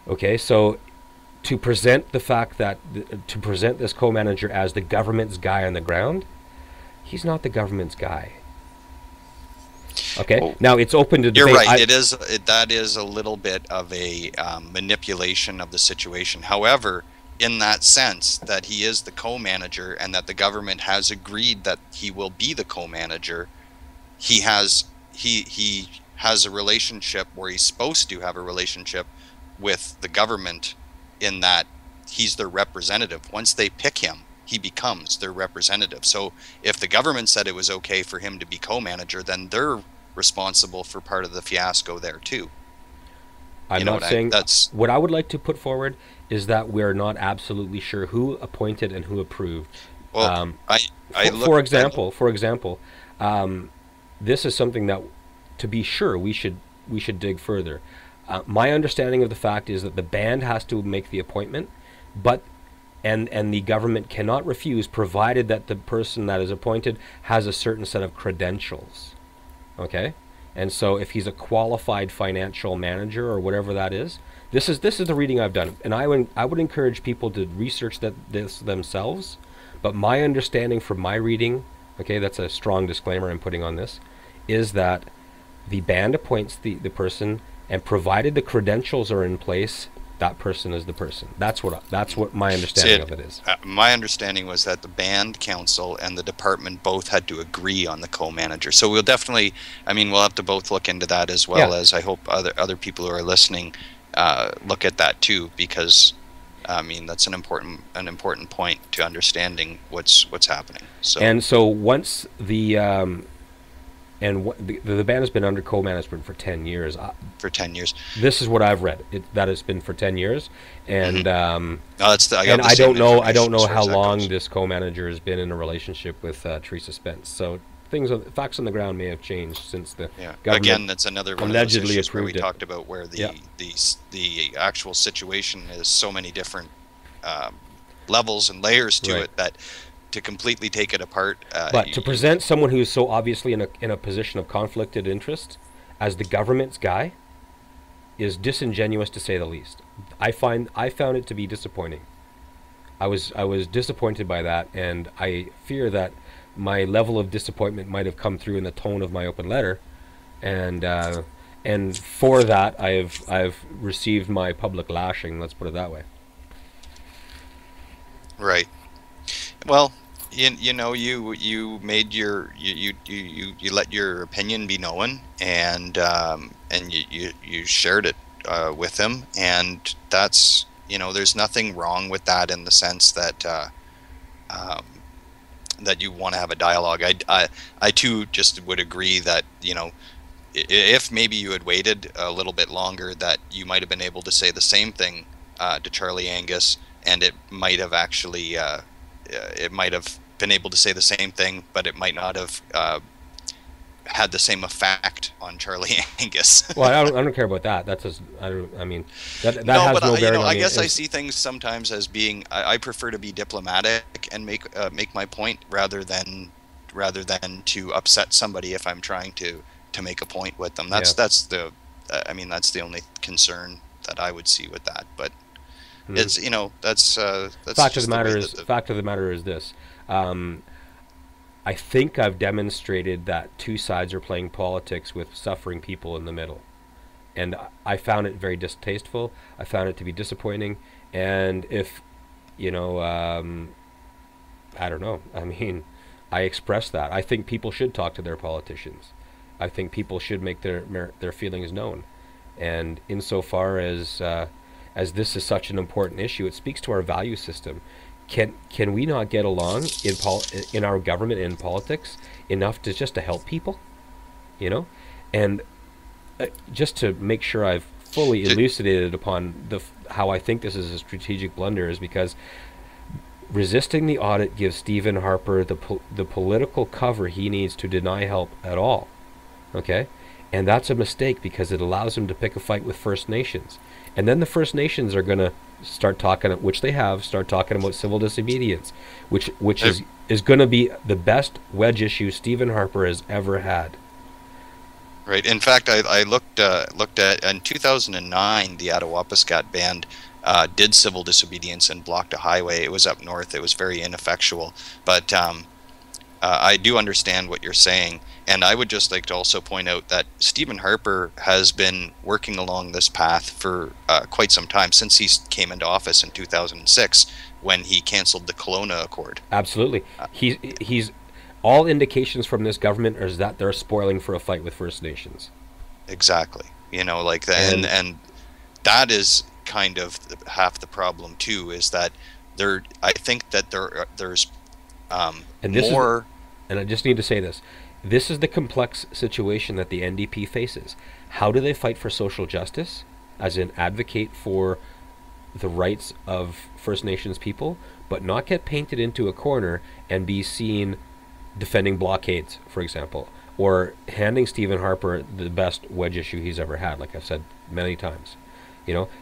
Okay, so to present the fact that to present this co-manager as the government's guy on the ground, he's not the government's guy. Okay, Well, now it's open to you're debate. right. That is a little bit of a manipulation of the situation. However, in that sense that he is the co-manager and that the government has agreed that he will be the co-manager, he has a relationship where he's supposed to have a relationship with the government, in that he's their representative. Once they pick him, he becomes their representative. So if the government said it was okay for him to be co-manager, then they're responsible for part of the fiasco there too. I'm You know not what I saying that's what I would like to put forward is that we're not absolutely sure who appointed and who approved. well Um, I look for example, this is something that, to be sure, we should dig further. My understanding of the fact is that the band has to make the appointment, but and the government cannot refuse, provided that the person that is appointed has a certain set of credentials. Okay, and so if he's a qualified financial manager or whatever that is, this is the reading I've done, and I would encourage people to research this themselves. But my understanding from my reading, okay, that's a strong disclaimer I'm putting on this, is that the band appoints the person, and provided the credentials are in place, that person is the person. That's what my see understanding it. of it is. My understanding was that the band council and the department both had to agree on the co-manager. So we'll definitely, I mean, we'll have to both look into that, as Yeah, well as I hope other people who are listening look at that too, because I mean that's an important point to understanding what's happening. So and so once the band has been under co-management for 10 years. for 10 years. This is what I've read. That it's been for 10 years, Hmm. and No, I got and the same I don't information know as far how as that long goes. this co-manager has been in a relationship with Teresa Spence. So facts on the ground may have changed since the Yeah. government Again, that's another one of those allegedly issues where we approved it. talked about where Yeah, the actual situation is so many different um, levels and layers to right. it, that to completely take it apart, But to present someone who is so obviously in a position of conflicted interest as the government's guy is disingenuous, to say the least. I found it to be disappointing. I was disappointed by that, and I fear that my level of disappointment might have come through in the tone of my open letter, and for that I've received my public lashing. Let's put it that way. right. Well, you know, you made you let your opinion be known, and you shared it with him, and that's, you know, there's nothing wrong with that, in the sense that um, that you want to have a dialogue. I too just would agree that, you know, if maybe you had waited a little bit longer, that you might have been able to say the same thing to Charlie Angus, and it might have actually it might have been able to say the same thing, but it might not have had the same effect on Charlie Angus. Well, I don't care about that. That's just, I don't. I mean, that No, has but no you know, bearing on I me. guess I see things sometimes as being. I prefer to be diplomatic and make my point, rather than to upset somebody if I'm trying to make a point with them. Yeah. That's the. I mean, that's the only concern that I would see with that. But Hmm. it's, you know, that's just the way that the. Fact of the matter is this. Um, I think I've demonstrated that two sides are playing politics with suffering people in the middle, and I found it very distasteful. I found it to be disappointing, and if you know, I don't know. I mean, I expressed that. I think people should talk to their politicians. I think people should make their feelings known, and insofar as this is such an important issue, it speaks to our value system. Can we not get along in our government and in politics enough to just to help people, you know? And just to make sure I've fully elucidated upon how I think this is a strategic blunder, is because resisting the audit gives Stephen Harper the political cover he needs to deny help at all. Okay? And that's a mistake, because it allows him to pick a fight with First Nations. And then the First Nations are going to start talking, which they have, start talking about civil disobedience, which I, is going to be the best wedge issue Stephen Harper has ever had. Right. In fact, I looked at in 2009, the Attawapiskat band did civil disobedience and blocked a highway. It was up north. It was very ineffectual. But I do understand what you're saying, and I would just like to also point out that Stephen Harper has been working along this path for quite some time, since he came into office in 2006 when he canceled the Kelowna Accord. Absolutely. He's all indications from this government is that they're spoiling for a fight with First Nations. Exactly. You know, like that, and that is kind of half the problem too. Is that there? I think that there's And this is, more. and I just need to say this. This is the complex situation that the NDP faces. How do they fight for social justice, as in advocate for the rights of First Nations people, but not get painted into a corner and be seen defending blockades, for example, or handing Stephen Harper the best wedge issue he's ever had, like I've said many times.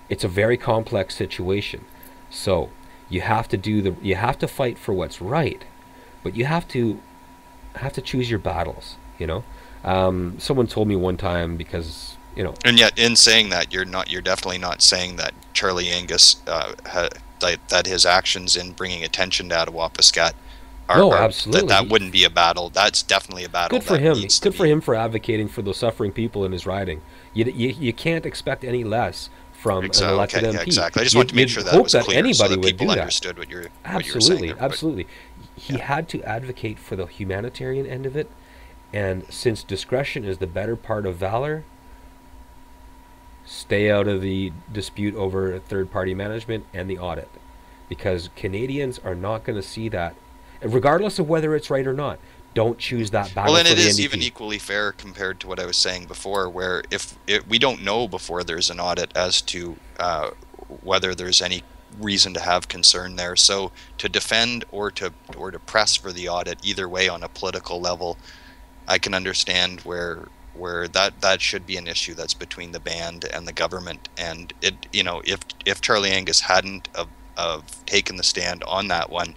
It's a very complex situation. So you have to fight for what's right, but you have to choose your battles. Someone told me one time, because And yet, in saying that, you're definitely not saying that Charlie Angus that his actions in bringing attention to Attawapiskat no, are absolutely, that wouldn't be a battle. That's definitely a battle. good for that him. needs to Good for be. him for advocating for the suffering people in his riding. You can't expect any less from an Exactly. elected Okay, yeah, MP. exactly. I just wanted to make You'd sure that hope was that clear, so anybody that would people do that. understood what you were saying Absolutely, there. But absolutely. He yeah, had to advocate for the humanitarian end of it, and since discretion is the better part of valor, stay out of the dispute over third-party management and the audit, because Canadians are not going to see that, regardless of whether it's right or not. Don't choose that battle well, and for it the is even NDP. equally fair compared to what I was saying before, where if we don't know before there's an audit as to whether there's any reason to have concern there. So to defend or to press for the audit, either way on a political level, I can understand where that should be an issue that's between the band and the government. And it, if Charlie Angus hadn't of taken the stand on that one,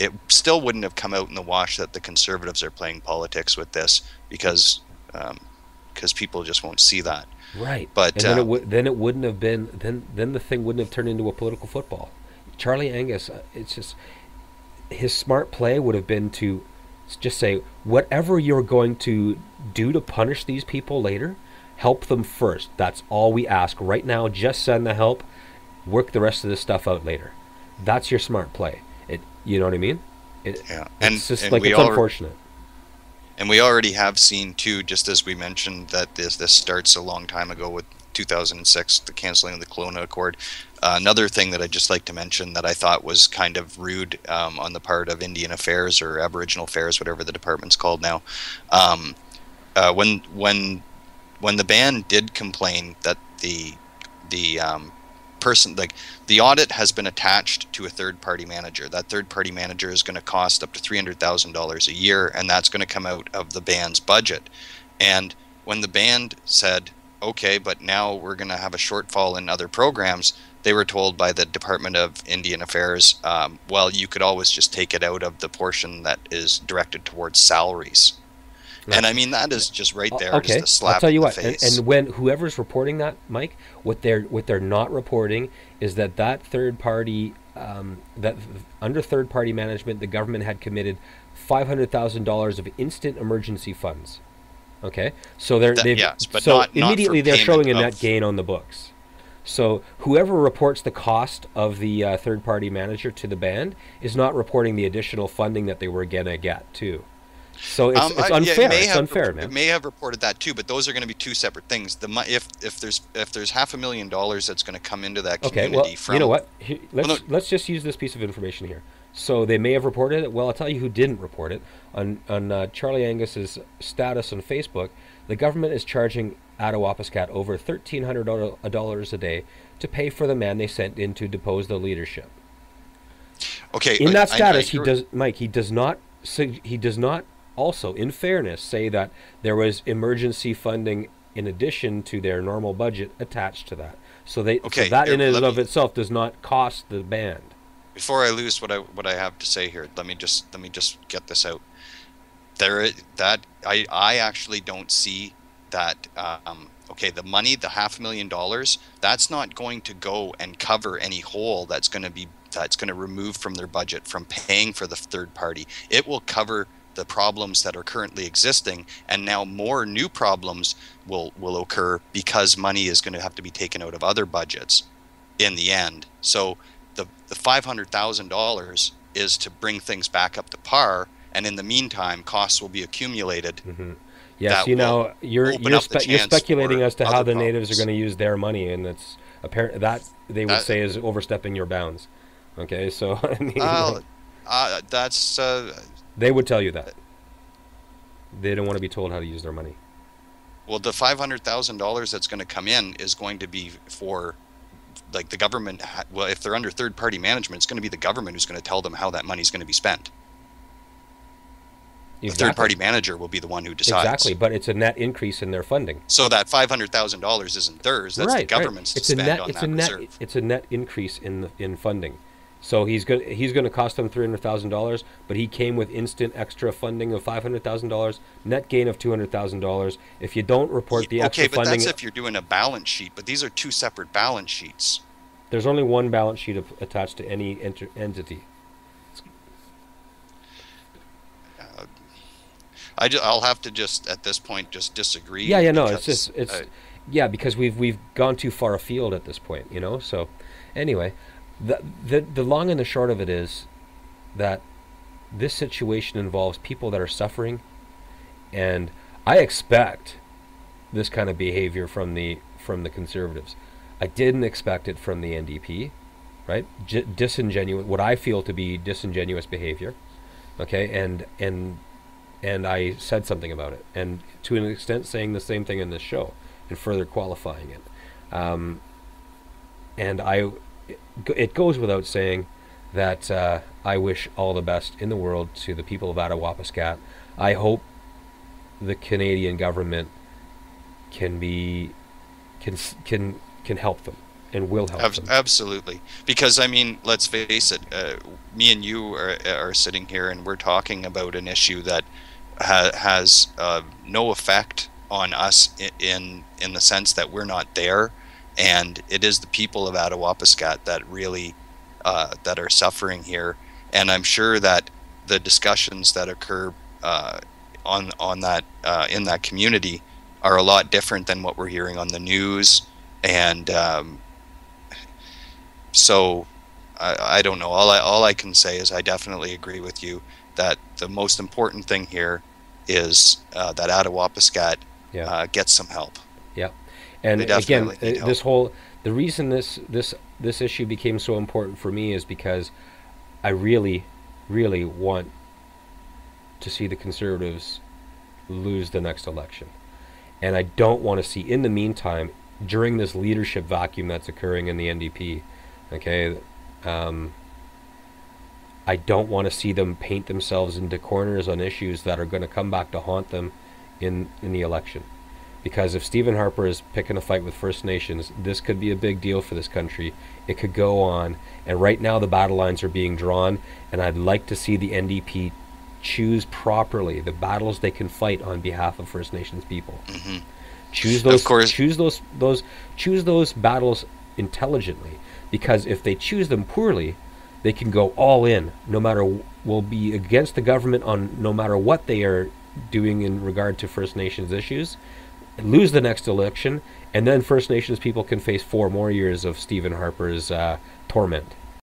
it still wouldn't have come out in the wash that the Conservatives are playing politics with this, because people just won't see that. Right, But and then it wouldn't have been then the thing wouldn't have turned into a political football. Charlie Angus, it's just his smart play would have been to just say, whatever you're going to do to punish these people later, help them first. That's all we ask right now. Just send the help. Work the rest of this stuff out later. That's your smart play. You know what I mean? yeah, It's just and like, we it's all unfortunate. and we already have seen too, just as we mentioned, that this starts a long time ago with 2006, the canceling of the Kelowna Accord. Another thing that I'd just like to mention that I thought was kind of rude on the part of Indian Affairs or Aboriginal Affairs, whatever the department's called now, um, when the band did complain that the person, like, the audit has been attached to a third party manager. That third party manager is going to cost up to $300,000 a year, and that's going to come out of the band's budget. And when the band said, okay, but now we're going to have a shortfall in other programs, they were told by the Department of Indian Affairs, well, you could always just take it out of the portion that is directed towards salaries. Right. And I mean, that is just right there, just Okay, a I'll slap tell in you the what. face. And when whoever's reporting that, Mike, what they're not reporting is that third party, that under third party management, the government had committed $500,000 of instant emergency funds. Okay, so Yes, but so not for immediately they're payment showing a net of. gain on the books. So whoever reports the cost of the third party manager to the band is not reporting the additional funding that they were gonna get too. So it's Yeah, it unfair. may It's have unfair, man. it may have reported that too, but those are going to be two separate things. If there's $500,000 that's going to come into that Okay, well, community you know from. what? Well, no, Let's just use this piece of information here. So they may have reported it. Well, I'll tell you who didn't report it. On Charlie Angus's status on Facebook, the government is charging Attawapiskat over $1,300 a day to pay for the man they sent in to depose the leadership. okay, In that I status, agree. He does not. He does not also, in fairness, say that there was emergency funding in addition to their normal budget attached to that. So Okay, that here, in and let of me, itself does not cost the band. before I lose what I have to say here, let me just get this out. That I actually don't see that okay, the money, the $500,000, that's not going to go and cover any hole that's going to remove from their budget from paying for the third party. It will cover the problems that are currently existing, and now more new problems will occur because money is going to have to be taken out of other budgets in the end. So the $500,000 is to bring things back up to par, and in the meantime, costs will be accumulated. Mm-hmm. Yeah, see, now you're speculating as to how the natives are going to use their money, and it's apparent that they would say is overstepping your bounds. Okay, so I mean, that's they would tell you that they don't want to be told how to use their money. Well, the $500,000 that's going to come in is going to be for, like, the government. Well, if they're under third-party management, it's going to be the government who's going to tell them how that money is going to be spent. Exactly. The third-party manager will be the one who decides. Exactly, but it's a net increase in their funding. So that $500,000 isn't theirs. That's the government's to spend on that reserve. It's a net increase in funding. So he's going to cost them $300,000, but he came with instant extra funding of $500,000, net gain of $200,000. If you don't report the extra funding, okay, but that's if you're doing a balance sheet. But these are two separate balance sheets. There's only one balance sheet attached to any entity. I'll have to just at this point just disagree. Yeah, no, it's because we've gone too far afield at this point, you know. So anyway, the long and the short of it is that this situation involves people that are suffering, and I expect this kind of behavior from the Conservatives. I didn't expect it from the NDP, right? Disingenuous, what I feel to be disingenuous behavior. Okay, and I said something about it, and to an extent saying the same thing in this show and further qualifying it. And it goes without saying that I wish all the best in the world to the people of Attawapiskat. I hope the Canadian government can help them and will help them. Absolutely. Because, I mean, let's face it, me and you are sitting here and we're talking about an issue that has no effect on us in the sense that we're not there, and it is the people of Attawapiskat that really that are suffering here. And I'm sure that the discussions that occur on that in that community are a lot different than what we're hearing on the news. And so I don't know. All I can say is I definitely agree with you that the most important thing here is that Attawapiskat gets some help. Yeah, and again, the reason this issue became so important for me is because I really, really want to see the Conservatives lose the next election, and I don't want to see, in the meantime, during this leadership vacuum that's occurring in the NDP, okay, I don't want to see them paint themselves into corners on issues that are going to come back to haunt them in the election. Because if Stephen Harper is picking a fight with First Nations, this could be a big deal for this country. It could go on, and right now the battle lines are being drawn, and I'd like to see the NDP choose properly the battles they can fight on behalf of First Nations people. Mm-hmm. Choose those battles intelligently, because if they choose them poorly, they can go all in, will be against the government on no matter what they are doing in regard to First Nations issues, lose the next election, and then First Nations people can face 4 more years of Stephen Harper's torment.